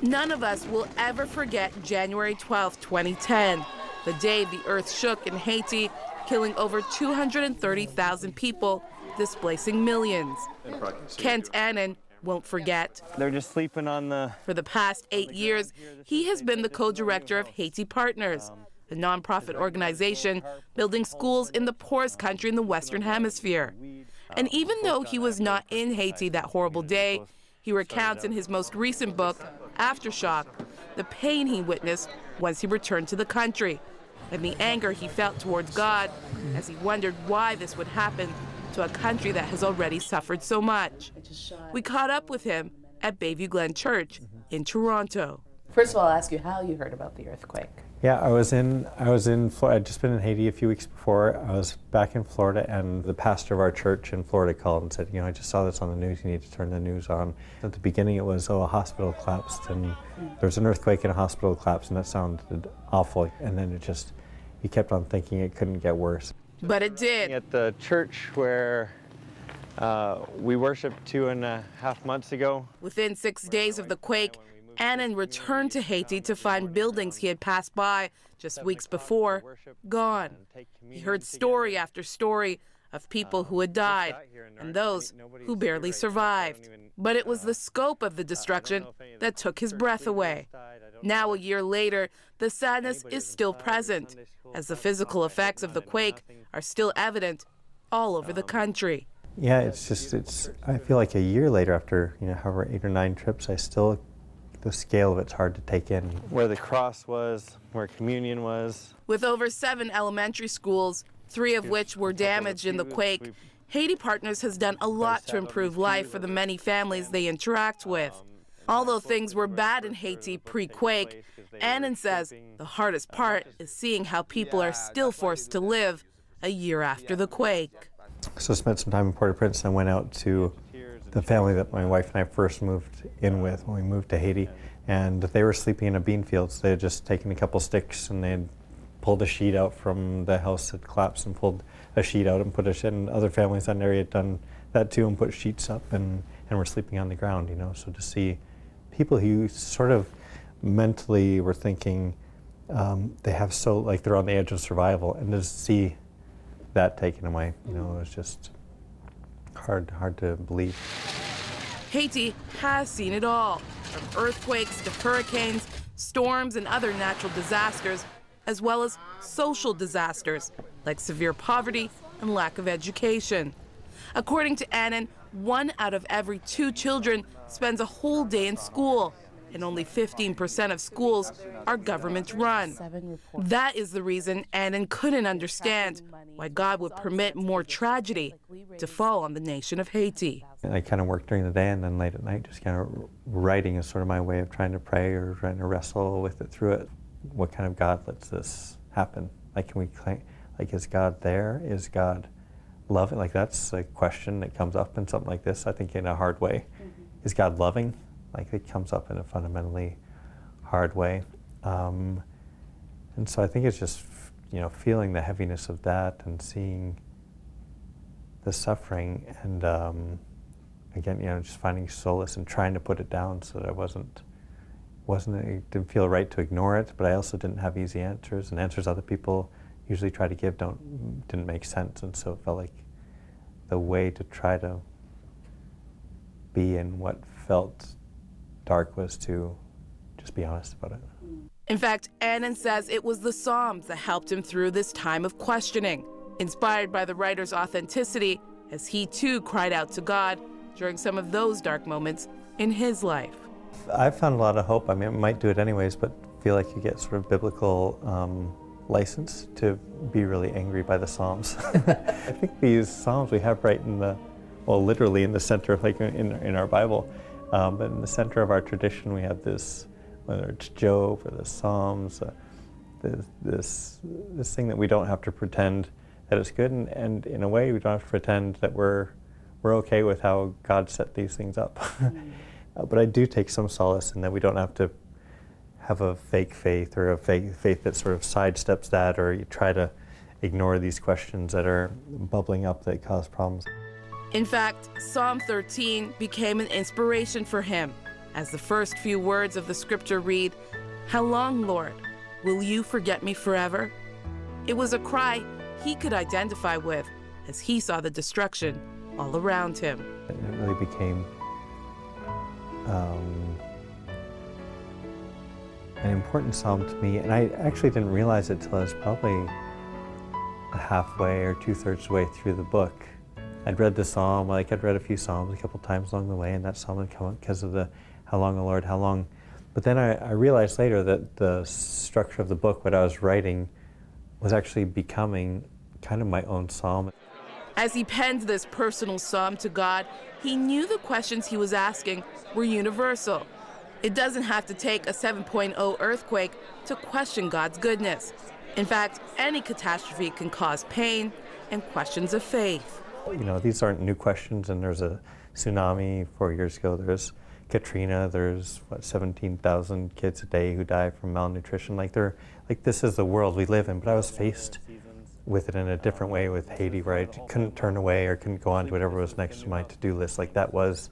None of us will ever forget January 12, 2010, the day the earth shook in Haiti, killing over 230,000 people, displacing millions. Kent Annan won't forget. They're just sleeping on the... For the past 8 years, he has been the co-director of Haiti Partners, a nonprofit organization building schools in the poorest country in the Western Hemisphere. And even though he was not in Haiti that horrible day, he recounts in his most recent book, Aftershock, the pain he witnessed once he returned to the country and the anger he felt towards God as he wondered why this would happen to a country that has already suffered so much. We caught up with him at Bayview Glen Church in Toronto. First of all, I'll ask you how you heard about the earthquake. Yeah, I was in Florida. I'd just been in Haiti a few weeks before. I was back in Florida, and the pastor of our church in Florida called and said, I just saw this on the news. You need to turn the news on. At the beginning, it was, a hospital collapsed, and there was an earthquake and a hospital collapsed, and that sounded awful. And then he kept on thinking it couldn't get worse. But it did. At the church where we worshiped 2.5 months ago. Within 6 days of the quake, Annan returned to Haiti to find buildings he had passed by just weeks before gone. He heard story after story of people who had died and those who barely survived. But it was the scope of the destruction that took his breath away. Now, a year later, the sadness is still present, as the physical effects of the quake are still evident all over the country. Yeah, I feel like a year later, after however 8 or 9 trips, the scale of it's hard to take in. Where the cross was, where communion was. With over 7 elementary schools, 3 of which were damaged in the quake, Haiti Partners has done a lot to improve life for the many families they interact with. Although things were bad in Haiti pre-quake, Annan says the hardest part is seeing how people are still forced to live a year after the quake. So I spent some time in Port-au-Prince and went out to the family that my wife and I first moved in with when we moved to Haiti, and they were sleeping in a bean field. So they had just taken a couple sticks and they had pulled a sheet out from the house that collapsed and pulled a sheet out and put a sheet, and other families in that area had done that too and put sheets up and were sleeping on the ground, So to see people who sort of mentally were thinking they're on the edge of survival, and to see that taken away, it was just hard to believe. Haiti has seen it all, from earthquakes to hurricanes, storms, and other natural disasters, as well as social disasters like severe poverty and lack of education. According to Annan, 1 out of every 2 children spends a whole day in school, and only 15% of schools are government-run. That is the reason Annan couldn't understand why God would permit more tragedy to fall on the nation of Haiti. I kind of work during the day, and then late at night, just kind of writing is sort of my way of trying to pray or trying to wrestle with it through it. What kind of God lets this happen? Is God there? Is God loving? That's a question that comes up in something like this, I think, in a hard way. Is God loving? It comes up in a fundamentally hard way. And so I think it's just, feeling the heaviness of that and seeing the suffering and, again, just finding solace and trying to put it down so that it didn't feel right to ignore it, but I also didn't have easy answers, and answers other people usually try to give didn't make sense, and so it felt like the way to try to be in what felt dark was to just be honest about it. In fact, Annan says it was the Psalms that helped him through this time of questioning, inspired by the writer's authenticity, as he too cried out to God during some of those dark moments in his life. I've found a lot of hope. I might do it anyways, but feel like you get sort of biblical license to be really angry by the Psalms. I think these Psalms we have right literally in the center, in our Bible. But in the center of our tradition, we have this, whether it's Job or the Psalms, this thing that we don't have to pretend that it's good, and in a way, we don't have to pretend that we're okay with how God set these things up. But I do take some solace in that we don't have to have a fake faith or a fake faith that sort of sidesteps that, or you try to ignore these questions that are bubbling up that cause problems. In fact, Psalm 13 became an inspiration for him. as the first few words of the scripture read, "How long, Lord? Will you forget me forever?" It was a cry he could identify with as he saw the destruction all around him. It really became an important psalm to me, and I actually didn't realize it till I was probably halfway or 2/3 way through the book. I'd read the psalm, I'd read a few psalms a couple times along the way, and that psalm had come up because of the "How long, O Lord, how long?" But then I realized later that the structure of the book, what I was writing, was actually becoming kind of my own psalm. As he penned this personal psalm to God, he knew the questions he was asking were universal. It doesn't have to take a 7.0 earthquake to question God's goodness. In fact, any catastrophe can cause pain and questions of faith. You know, these aren't new questions, and there's a tsunami 4 years ago, there's Katrina, there's 17,000 kids a day who die from malnutrition. This is the world we live in, but I was faced with it in a different way with Haiti, where I couldn't turn away or couldn't go on to whatever was next to my to-do list. That was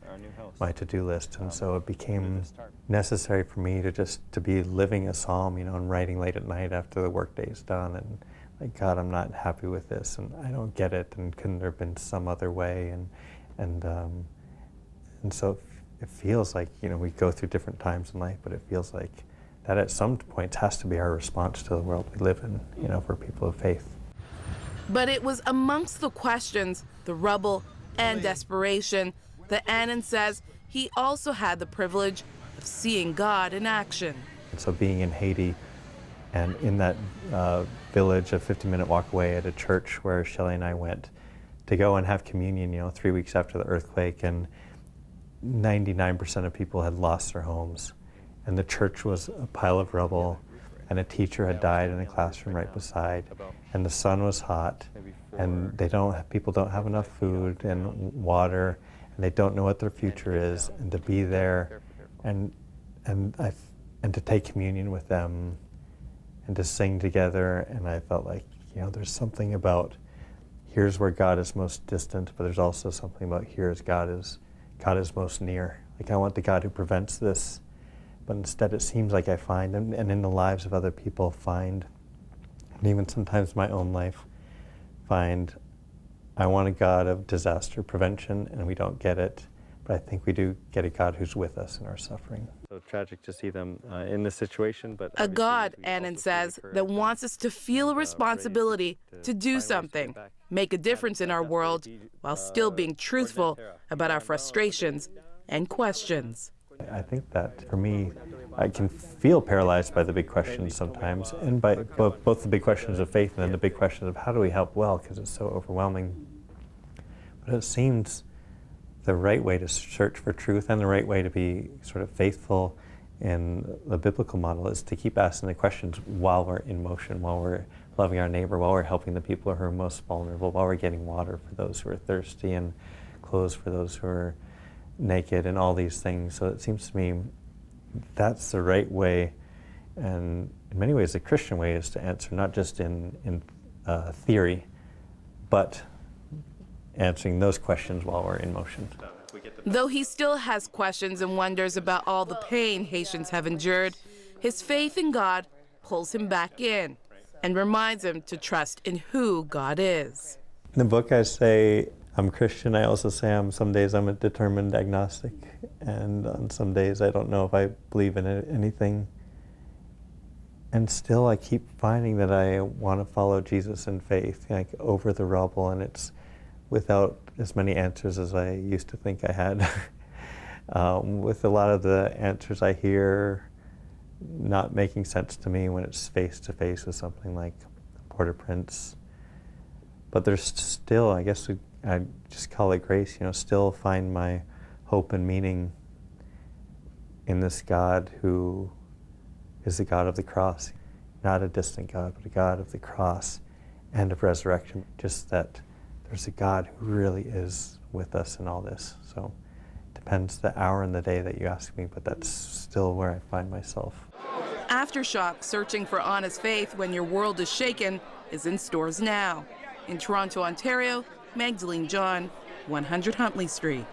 my to-do list, and so it became necessary for me to be living a psalm, and writing late at night after the workday's done, and God, I'm not happy with this, and I don't get it, and couldn't there have been some other way, and so it feels like, we go through different times in life, but it feels like that at some point has to be our response to the world we live in, for people of faith. But it was amongst the questions, the rubble, and desperation that Anand says he also had the privilege of seeing God in action. So being in Haiti and in that village, a 50-minute walk away at a church where Shelley and I went to go and have communion, 3 weeks after the earthquake, and 99% of people had lost their homes. And the church was a pile of rubble, and a teacher had died in a classroom right beside, and the sun was hot, and people don't have enough food and water, and they don't know what their future is, and to be there and to take communion with them and to sing together, and I felt like, there's something about here's where God is most distant, but there's also something about here's God is most near. I want the God who prevents this, but instead it seems like I find, and in the lives of other people find, and even sometimes my own life find, I want a God of disaster prevention, and we don't get it, but I think we do get a God who's with us in our suffering. So tragic to see them in this situation, but a God, Anand says, that wants us to feel a responsibility to do something, make a difference in our world, while still being truthful about our frustrations and questions. I think that, for me, I can feel paralyzed by the big questions sometimes, and by both the big questions of faith and then the big questions of how do we help well, because it's so overwhelming. But it seems the right way to search for truth and the right way to be sort of faithful in the biblical model is to keep asking the questions while we're in motion, while we're loving our neighbor, while we're helping the people who are most vulnerable, while we're getting water for those who are thirsty and clothes for those who are naked, and all these things. So it seems to me that's the right way, and in many ways the Christian way is to answer, not just in theory, but answering those questions while we're in motion. Though he still has questions and wonders about all the pain Haitians have endured, his faith in God pulls him back in and reminds him to trust in who God is. In the book I say I'm Christian. I also say some days I'm a determined agnostic, and on some days I don't know if I believe in anything. And still I keep finding that I want to follow Jesus in faith, over the rubble, and it's without as many answers as I used to think I had. With a lot of the answers I hear not making sense to me when it's face-to-face with something like Port-au-Prince. But there's still, I guess I just call it grace, still find my hope and meaning in this God who is the God of the cross. Not a distant God, but a God of the cross and of resurrection. Just that there's a God who really is with us in all this. So it depends the hour and the day that you ask me, but that's still where I find myself. Aftershock, searching for honest faith when your world is shaken, is in stores now. In Toronto, Ontario, Magdalene John, 100 Huntley Street.